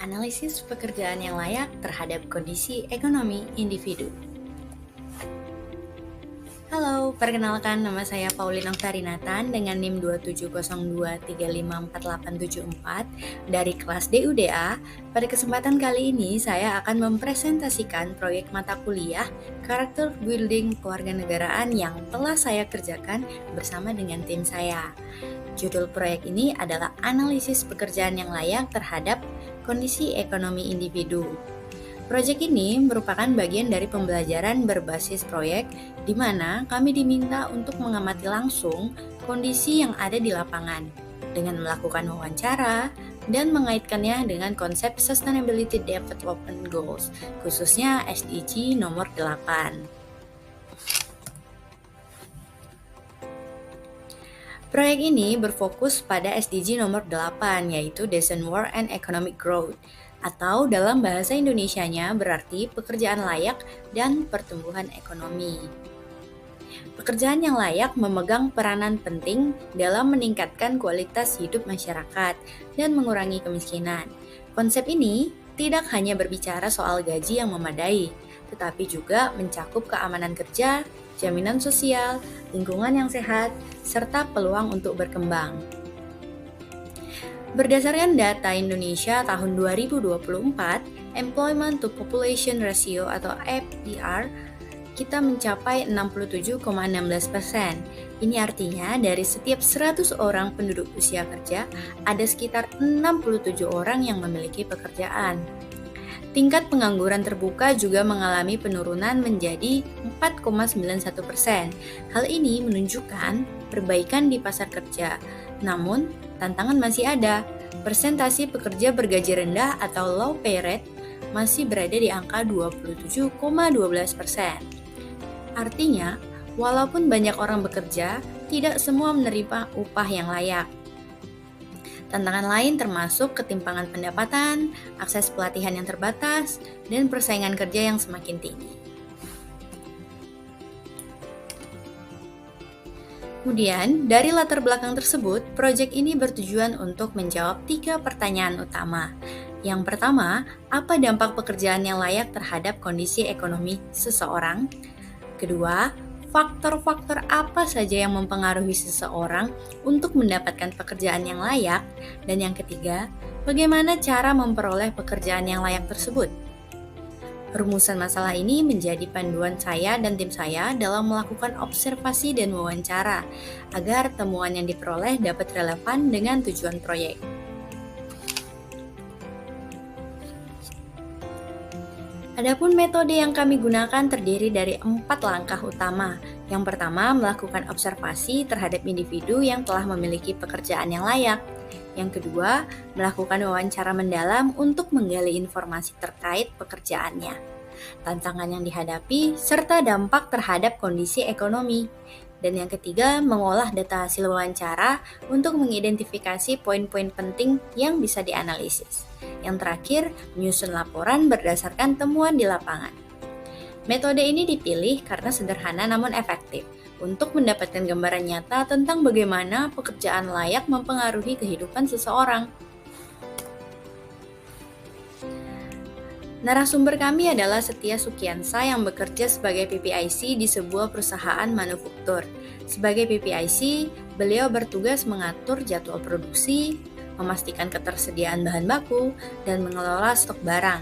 Analisis pekerjaan yang layak terhadap kondisi ekonomi individu. Halo, perkenalkan nama saya Pauline Oktarinatan dengan NIM 2702354874 dari kelas DUDA. Pada kesempatan kali ini saya akan mempresentasikan proyek mata kuliah Karakter Building Kewarganegaraan yang telah saya kerjakan bersama dengan tim saya. Judul proyek ini adalah analisis pekerjaan yang layak terhadap kondisi ekonomi individu. Proyek ini merupakan bagian dari pembelajaran berbasis proyek di mana kami diminta untuk mengamati langsung kondisi yang ada di lapangan dengan melakukan wawancara dan mengaitkannya dengan konsep Sustainability Development Goals, khususnya SDG nomor 8. Proyek ini berfokus pada SDG nomor 8, yaitu Decent Work and Economic Growth, atau dalam bahasa Indonesianya berarti pekerjaan layak dan pertumbuhan ekonomi. Pekerjaan yang layak memegang peranan penting dalam meningkatkan kualitas hidup masyarakat dan mengurangi kemiskinan. Konsep ini tidak hanya berbicara soal gaji yang memadai, tetapi juga mencakup keamanan kerja, jaminan sosial, lingkungan yang sehat, serta peluang untuk berkembang. Berdasarkan data Indonesia tahun 2024, Employment to Population Ratio atau EPR, kita mencapai 67,16%. Ini artinya dari setiap 100 orang penduduk usia kerja, ada sekitar 67 orang yang memiliki pekerjaan. Tingkat pengangguran terbuka juga mengalami penurunan menjadi 4,91%. Hal ini menunjukkan perbaikan di pasar kerja. Namun, tantangan masih ada. Persentase pekerja bergaji rendah atau low pay rate masih berada di angka 27,12%. Artinya, walaupun banyak orang bekerja, tidak semua menerima upah yang layak. Tantangan lain termasuk ketimpangan pendapatan, akses pelatihan yang terbatas, dan persaingan kerja yang semakin tinggi. Kemudian, dari latar belakang tersebut, proyek ini bertujuan untuk menjawab 3 pertanyaan utama. Yang pertama, apa dampak pekerjaan yang layak terhadap kondisi ekonomi seseorang? Kedua, faktor-faktor apa saja yang mempengaruhi seseorang untuk mendapatkan pekerjaan yang layak? Dan yang ketiga, bagaimana cara memperoleh pekerjaan yang layak tersebut? Rumusan masalah ini menjadi panduan saya dan tim saya dalam melakukan observasi dan wawancara, agar temuan yang diperoleh dapat relevan dengan tujuan proyek. Adapun metode yang kami gunakan terdiri dari 4 langkah utama. Yang pertama, melakukan observasi terhadap individu yang telah memiliki pekerjaan yang layak. Yang kedua, melakukan wawancara mendalam untuk menggali informasi terkait pekerjaannya, tantangan yang dihadapi, serta dampak terhadap kondisi ekonomi. Dan yang ketiga, mengolah data hasil wawancara untuk mengidentifikasi poin-poin penting yang bisa dianalisis. Yang terakhir, menyusun laporan berdasarkan temuan di lapangan. Metode ini dipilih karena sederhana namun efektif untuk mendapatkan gambaran nyata tentang bagaimana pekerjaan layak mempengaruhi kehidupan seseorang. Narasumber kami adalah Setia Sukiansa yang bekerja sebagai PPIC di sebuah perusahaan manufaktur. Sebagai PPIC, beliau bertugas mengatur jadwal produksi, memastikan ketersediaan bahan baku, dan mengelola stok barang.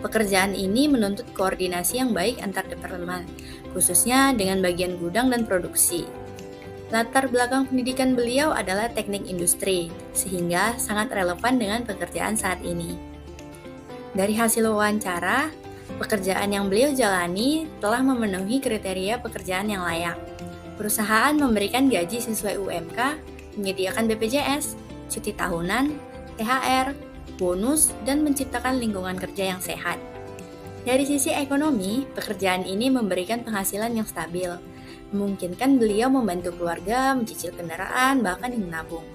Pekerjaan ini menuntut koordinasi yang baik antar departemen, khususnya dengan bagian gudang dan produksi. Latar belakang pendidikan beliau adalah teknik industri, sehingga sangat relevan dengan pekerjaan saat ini. Dari hasil wawancara, pekerjaan yang beliau jalani telah memenuhi kriteria pekerjaan yang layak. Perusahaan memberikan gaji sesuai UMK, menyediakan BPJS, cuti tahunan, THR, bonus, dan menciptakan lingkungan kerja yang sehat. Dari sisi ekonomi, pekerjaan ini memberikan penghasilan yang stabil, memungkinkan beliau membantu keluarga, mencicil kendaraan, bahkan menabung.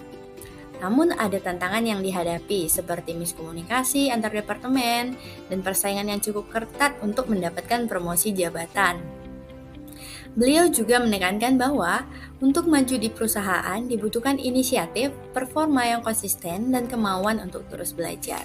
Namun ada tantangan yang dihadapi seperti miskomunikasi antar departemen dan persaingan yang cukup ketat untuk mendapatkan promosi jabatan. Beliau juga menekankan bahwa untuk maju di perusahaan dibutuhkan inisiatif, performa yang konsisten, dan kemauan untuk terus belajar.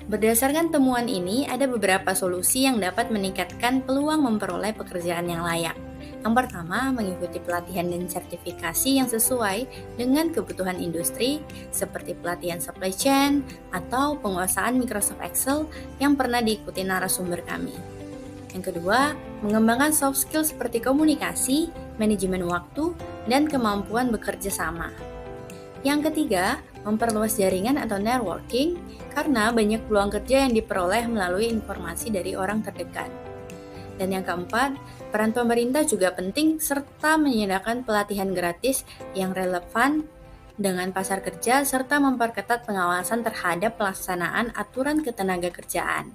Berdasarkan temuan ini, ada beberapa solusi yang dapat meningkatkan peluang memperoleh pekerjaan yang layak. Yang pertama, mengikuti pelatihan dan sertifikasi yang sesuai dengan kebutuhan industri, seperti pelatihan supply chain atau penguasaan Microsoft Excel yang pernah diikuti narasumber kami. Yang kedua, mengembangkan soft skill seperti komunikasi, manajemen waktu, dan kemampuan bekerja sama. Yang ketiga, memperluas jaringan atau networking karena banyak peluang kerja yang diperoleh melalui informasi dari orang terdekat. Dan yang keempat, peran pemerintah juga penting serta menyediakan pelatihan gratis yang relevan dengan pasar kerja serta memperketat pengawasan terhadap pelaksanaan aturan ketenagakerjaan.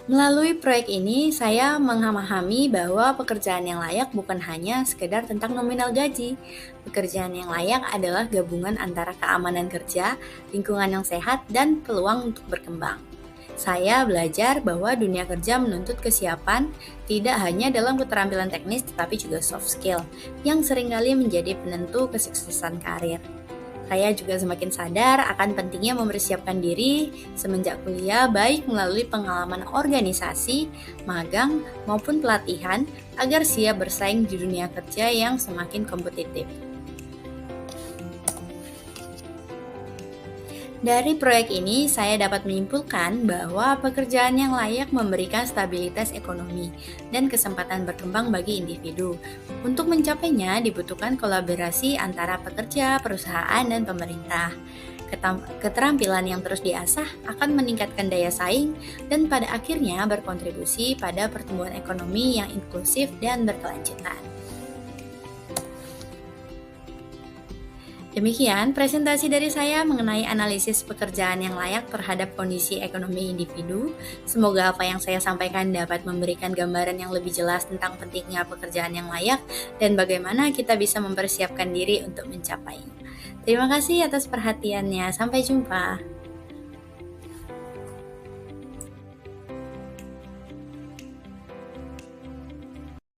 Melalui proyek ini, saya memahami bahwa pekerjaan yang layak bukan hanya sekedar tentang nominal gaji. Pekerjaan yang layak adalah gabungan antara keamanan kerja, lingkungan yang sehat, dan peluang untuk berkembang. Saya belajar bahwa dunia kerja menuntut kesiapan tidak hanya dalam keterampilan teknis tetapi juga soft skill yang seringkali menjadi penentu kesuksesan karir. Saya juga semakin sadar akan pentingnya mempersiapkan diri semenjak kuliah baik melalui pengalaman organisasi, magang, maupun pelatihan agar siap bersaing di dunia kerja yang semakin kompetitif. Dari proyek ini, saya dapat menyimpulkan bahwa pekerjaan yang layak memberikan stabilitas ekonomi dan kesempatan berkembang bagi individu. Untuk mencapainya, dibutuhkan kolaborasi antara pekerja, perusahaan, dan pemerintah. Keterampilan yang terus diasah akan meningkatkan daya saing dan pada akhirnya berkontribusi pada pertumbuhan ekonomi yang inklusif dan berkelanjutan. Demikian presentasi dari saya mengenai analisis pekerjaan yang layak terhadap kondisi ekonomi individu. Semoga apa yang saya sampaikan dapat memberikan gambaran yang lebih jelas tentang pentingnya pekerjaan yang layak dan bagaimana kita bisa mempersiapkan diri untuk mencapainya. Terima kasih atas perhatiannya. Sampai jumpa.